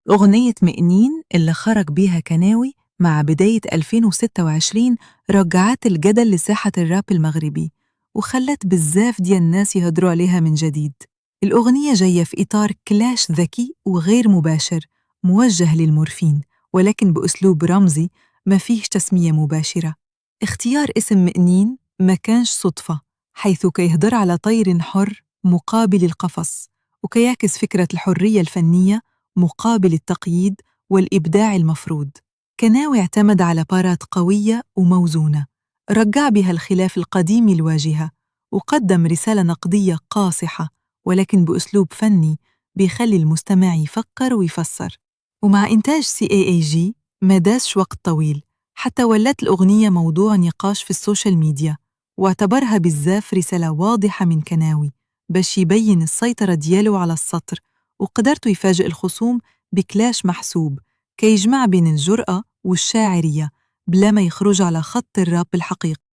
أغنية مئنين اللي خرج بيها كناوي مع بداية 2026 رجعت الجدل لساحة الراب المغربي وخلت بزاف ديال الناس يهدروا عليها من جديد. الأغنية جاية في إطار كلاش ذكي وغير مباشر موجه للمورفين، ولكن بأسلوب رمزي ما فيهش تسمية مباشرة. اختيار اسم مئنين ما كانش صدفة، حيث كيهدر على طير حر مقابل القفص، وكيعكس فكرة الحرية الفنية مقابل التقييد والإبداع المفروض. كناوي اعتمد على بارات قوية وموزونة، رجع بها الخلاف القديم الواجهة، وقدم رسالة نقدية قاصحة ولكن بأسلوب فني بيخلي المستمع يفكر ويفسر. ومع إنتاج CAAG ما داش وقت طويل حتى ولت الأغنية موضوع نقاش في السوشيال ميديا، واعتبرها بزاف رسالة واضحة من كناوي باش يبين السيطرة ديالو على السطر، وقدرته يفاجئ الخصوم بكلاش محسوب كيجمع بين الجرأة والشاعرية بلا ما يخرج على خط الراب الحقيقي.